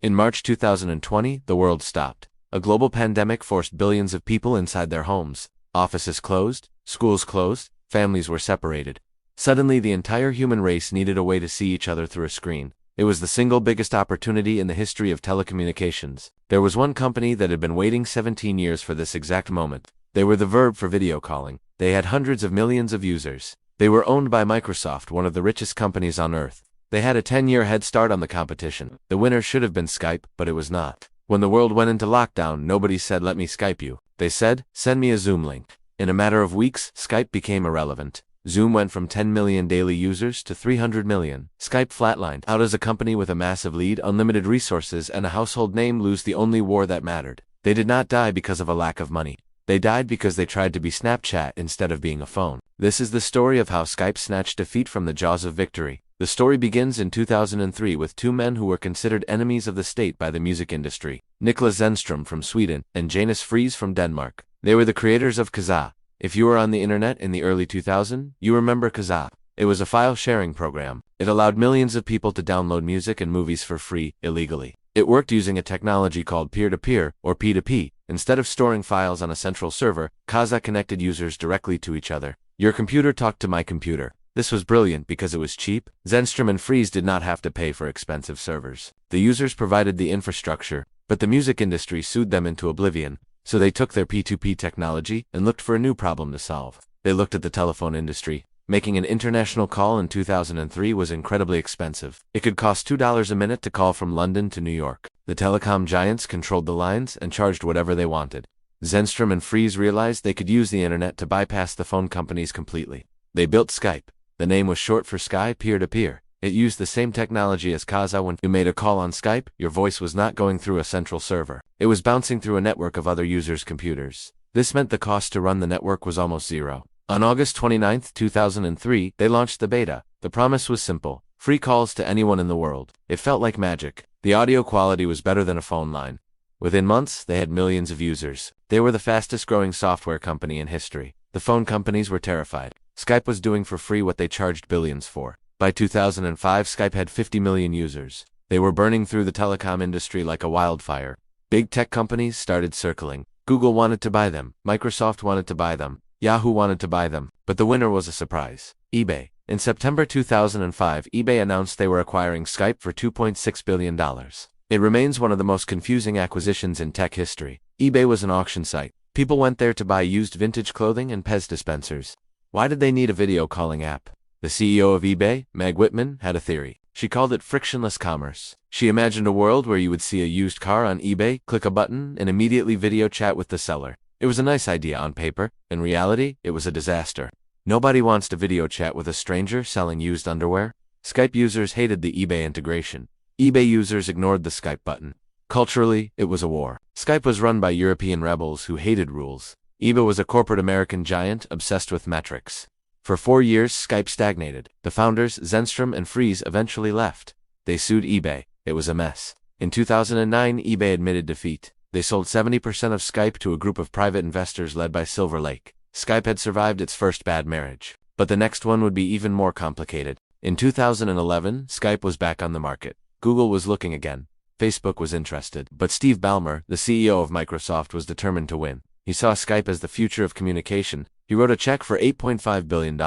In March 2020, the world stopped. A global pandemic forced billions of people inside their homes. Offices closed, schools closed, families were separated. Suddenly, the entire human race needed a way to see each other through a screen. It was the single biggest opportunity in the history of telecommunications. There was one company that had been waiting 17 years for this exact moment. They were the Verb for video calling. They had hundreds of millions of users. They were owned by Microsoft, one of the richest companies on earth. They had a 10-year head start on the competition. The winner should have been Skype, but it was not. When the world went into lockdown, nobody said, "Let me Skype you." They said, "Send me a Zoom link." In a matter of weeks, Skype became irrelevant. Zoom went from 10 million daily users to 300 million. Skype flatlined. How does a company with a massive lead, unlimited resources, and a household name lose the only war that mattered? They did not die because of a lack of money. They died because they tried to be Snapchat instead of being a phone. This is the story of how Skype snatched defeat from the jaws of victory. The story begins in 2003 with two men who were considered enemies of the state by the music industry, Niklas Zennström from Sweden and Janus Friis from Denmark. They were the creators of Kazaa. If you were on the internet in the early 2000s, you remember Kazaa. It was a file-sharing program. It allowed millions of people to download music and movies for free, illegally. It worked using a technology called peer-to-peer, or P2P. Instead of storing files on a central server, Kazaa connected users directly to each other. Your computer talked to my computer. This was brilliant because it was cheap. Zennström and Friis did not have to pay for expensive servers. The users provided the infrastructure, but the music industry sued them into oblivion. So they took their P2P technology and looked for a new problem to solve. They looked at the telephone industry. Making an international call in 2003 was incredibly expensive. It could cost $2 a minute to call from London to New York. The telecom giants controlled the lines and charged whatever they wanted. Zennström and Friis realized they could use the internet to bypass the phone companies completely. They built Skype. The name was short for Sky peer-to-peer. It used the same technology as Kazaa. When you made a call on Skype, your voice was not going through a central server. It was bouncing through a network of other users' computers. This meant the cost to run the network was almost zero. On August 29, 2003, they launched the beta. The promise was simple: free calls to anyone in the world. It felt like magic. The audio quality was better than a phone line. Within months, they had millions of users. They were the fastest-growing software company in history. The phone companies were terrified. Skype was doing for free what they charged billions for. By 2005, Skype had 50 million users. They were burning through the telecom industry like a wildfire. Big tech companies started circling. Google wanted to buy them. Microsoft wanted to buy them. Yahoo wanted to buy them. But the winner was a surprise: eBay. In September 2005, eBay announced they were acquiring Skype for $2.6 billion. It remains one of the most confusing acquisitions in tech history. eBay was an auction site. People went there to buy used vintage clothing and Pez dispensers. Why did they need a video calling app? The CEO of eBay, Meg Whitman, had a theory. She called it frictionless commerce. She imagined a world where you would see a used car on eBay, click a button, and immediately video chat with the seller. It was a nice idea on paper. In reality, it was a disaster. Nobody wants to video chat with a stranger selling used underwear. Skype users hated the eBay integration. eBay users ignored the Skype button. Culturally, it was a war. Skype was run by European rebels who hated rules. eBay was a corporate American giant obsessed with metrics. For 4 years, Skype stagnated. The founders, Zennström and Friis, eventually left. They sued eBay. It was a mess. In 2009, eBay admitted defeat. They sold 70% of Skype to a group of private investors led by Silver Lake. Skype had survived its first bad marriage. But the next one would be even more complicated. In 2011, Skype was back on the market. Google was looking again. Facebook was interested. But Steve Ballmer, the CEO of Microsoft, was determined to win. He saw Skype as the future of communication. He wrote a check for $8.5 billion.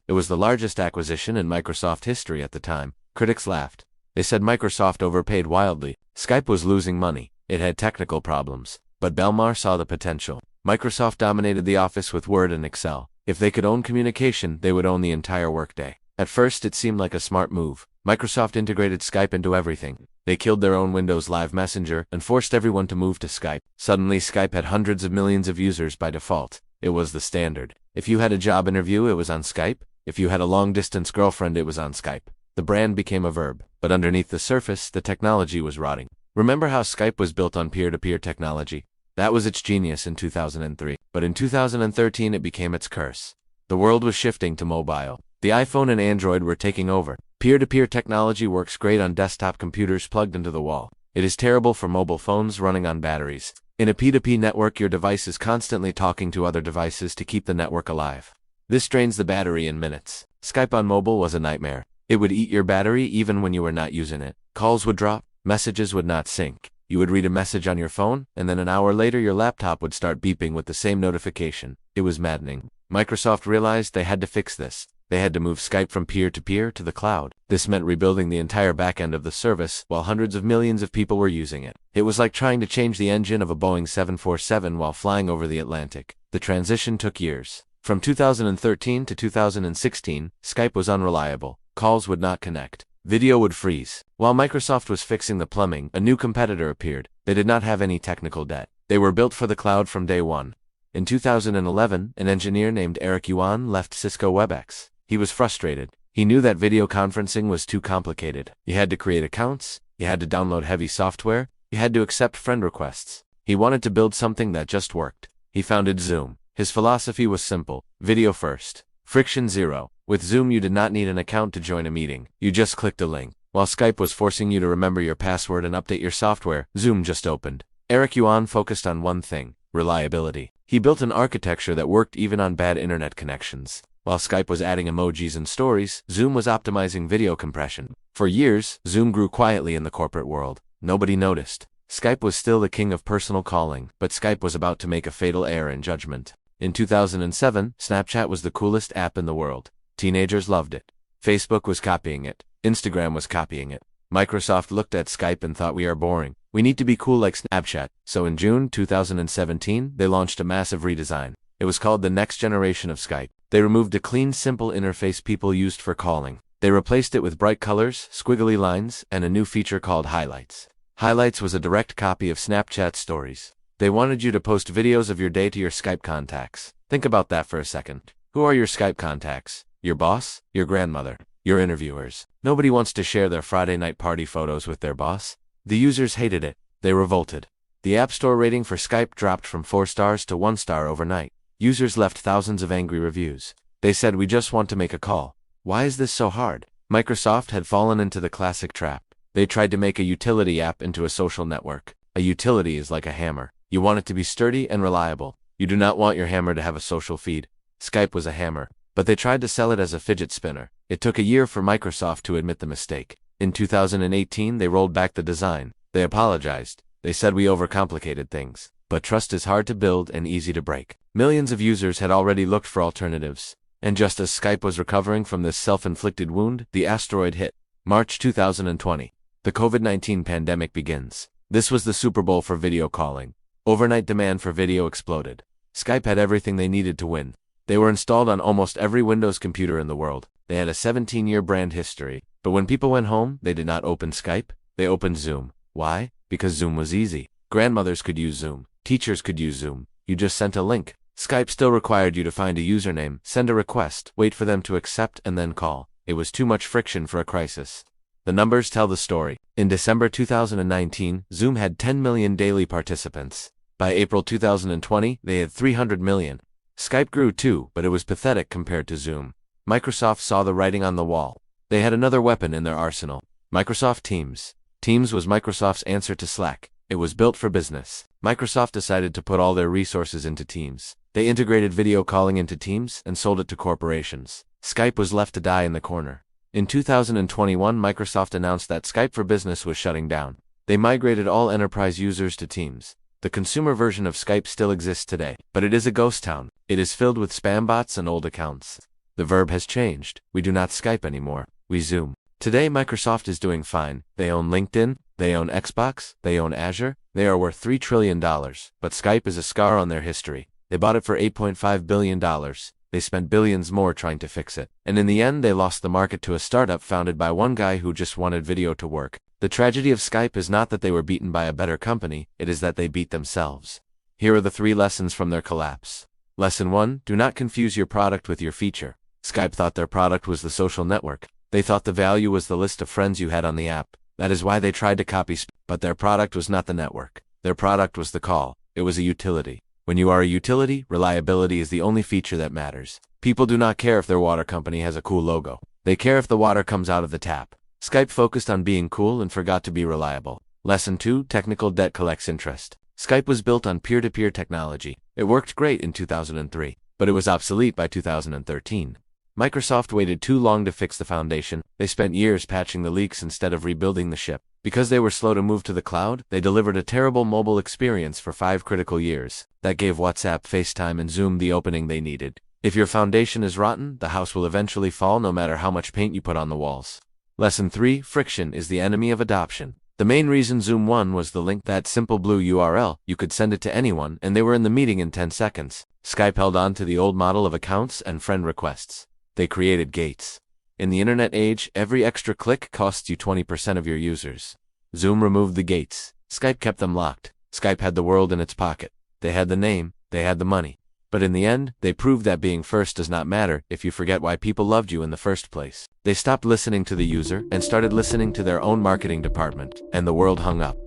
It was the largest acquisition in Microsoft history at the time. Critics laughed. They said Microsoft overpaid wildly. Skype was losing money. It had technical problems. But Ballmer saw the potential. Microsoft dominated the office with Word and Excel. If they could own communication, they would own the entire workday. At first, it seemed like a smart move. Microsoft integrated Skype into everything. They killed their own Windows Live Messenger and forced everyone to move to Skype. Suddenly, Skype had hundreds of millions of users by default. It was the standard. If you had a job interview, it was on Skype. If you had a long-distance girlfriend, it was on Skype. The brand became a verb. But underneath the surface, the technology was rotting. Remember how Skype was built on peer-to-peer technology? That was its genius in 2003. But in 2013, it became its curse. The world was shifting to mobile. The iPhone and Android were taking over. Peer-to-peer technology works great on desktop computers plugged into the wall. It is terrible for mobile phones running on batteries. In a P2P network, your device is constantly talking to other devices to keep the network alive. This drains the battery in minutes. Skype on mobile was a nightmare. It would eat your battery even when you were not using it. Calls would drop. Messages would not sync. You would read a message on your phone, and then an hour later your laptop would start beeping with the same notification. It was maddening. Microsoft realized they had to fix this. They had to move Skype from peer-to-peer to the cloud. This meant rebuilding the entire back-end of the service while hundreds of millions of people were using it. It was like trying to change the engine of a Boeing 747 while flying over the Atlantic. The transition took years. From 2013 to 2016, Skype was unreliable. Calls would not connect. Video would freeze. While Microsoft was fixing the plumbing, a new competitor appeared. They did not have any technical debt. They were built for the cloud from day one. In 2011, an engineer named Eric Yuan left Cisco WebEx. He was frustrated. He knew that video conferencing was too complicated. You had to create accounts, you had to download heavy software, you had to accept friend requests. He wanted to build something that just worked. He founded Zoom. His philosophy was simple: video first, friction zero. With Zoom you did not need an account to join a meeting. You just clicked a link. While Skype was forcing you to remember your password and update your software, Zoom just opened. Eric Yuan focused on one thing: reliability. He built an architecture that worked even on bad internet connections. While Skype was adding emojis and stories, Zoom was optimizing video compression. For years, Zoom grew quietly in the corporate world. Nobody noticed. Skype was still the king of personal calling, but Skype was about to make a fatal error in judgment. In 2007, Snapchat was the coolest app in the world. Teenagers loved it. Facebook was copying it. Instagram was copying it. Microsoft looked at Skype and thought, we are boring. We need to be cool like Snapchat. So in June 2017, they launched a massive redesign. It was called the next generation of Skype. They removed a clean, simple interface people used for calling. They replaced it with bright colors, squiggly lines, and a new feature called Highlights. Highlights was a direct copy of Snapchat Stories. They wanted you to post videos of your day to your Skype contacts. Think about that for a second. Who are your Skype contacts? Your boss? Your grandmother? Your interviewers? Nobody wants to share their Friday night party photos with their boss. The users hated it. They revolted. The App Store rating for Skype dropped from 4 stars to 1 star overnight. Users left thousands of angry reviews. They said, we just want to make a call. Why is this so hard? Microsoft had fallen into the classic trap. They tried to make a utility app into a social network. A utility is like a hammer. You want it to be sturdy and reliable. You do not want your hammer to have a social feed. Skype was a hammer, but they tried to sell it as a fidget spinner. It took a year for Microsoft to admit the mistake. In 2018, they rolled back the design. They apologized. They said, we overcomplicated things. But trust is hard to build and easy to break. Millions of users had already looked for alternatives. And just as Skype was recovering from this self-inflicted wound, the asteroid hit. March 2020. The COVID-19 pandemic begins. This was the Super Bowl for video calling. Overnight demand for video exploded. Skype had everything they needed to win. They were installed on almost every Windows computer in the world. They had a 17-year brand history. But when people went home, they did not open Skype. They opened Zoom. Why? Because Zoom was easy. Grandmothers could use Zoom. Teachers could use Zoom. You just sent a link. Skype still required you to find a username, send a request, wait for them to accept, and then call. It was too much friction for a crisis. The numbers tell the story. In December 2019, Zoom had 10 million daily participants. By April 2020, they had 300 million. Skype grew too, but it was pathetic compared to Zoom. Microsoft saw the writing on the wall. They had another weapon in their arsenal. Microsoft Teams. Teams was Microsoft's answer to Slack. It was built for business. Microsoft decided to put all their resources into Teams. They integrated video calling into Teams and sold it to corporations. Skype was left to die in the corner. In 2021, Microsoft announced that Skype for Business was shutting down. They migrated all enterprise users to Teams. The consumer version of Skype still exists today, but it is a ghost town. It is filled with spam bots and old accounts. The verb has changed. We do not Skype anymore. We Zoom. Today, Microsoft is doing fine. They own LinkedIn. They own Xbox. They own Azure. They are worth $3 trillion. But Skype is a scar on their history. They bought it for $8.5 billion. They spent billions more trying to fix it. And in the end, they lost the market to a startup founded by one guy who just wanted video to work. The tragedy of Skype is not that they were beaten by a better company, it is that they beat themselves. Here are the 3 lessons from their collapse. Lesson 1, do not confuse your product with your feature. Skype thought their product was the social network. They thought the value was the list of friends you had on the app. That is why they tried to copy, but their product was not the network. Their product was the call. It was a utility. When you are a utility, reliability is the only feature that matters. People do not care if their water company has a cool logo. They care if the water comes out of the tap. Skype focused on being cool and forgot to be reliable. Lesson 2, technical debt collects interest. Skype was built on peer-to-peer technology. It worked great in 2003, but it was obsolete by 2013. Microsoft waited too long to fix the foundation. They spent years patching the leaks instead of rebuilding the ship. Because they were slow to move to the cloud, they delivered a terrible mobile experience for 5 critical years. That gave WhatsApp, FaceTime, and Zoom the opening they needed. If your foundation is rotten, the house will eventually fall no matter how much paint you put on the walls. Lesson 3. Friction is the enemy of adoption. The main reason Zoom won was the link, that simple blue URL. You could send it to anyone, and they were in the meeting in 10 seconds. Skype held on to the old model of accounts and friend requests. They created gates. In the internet age, every extra click costs you 20% of your users. Zoom removed the gates. Skype kept them locked. Skype had the world in its pocket. They had the name, they had the money. But in the end, they proved that being first does not matter if you forget why people loved you in the first place. They stopped listening to the user and started listening to their own marketing department, and the world hung up.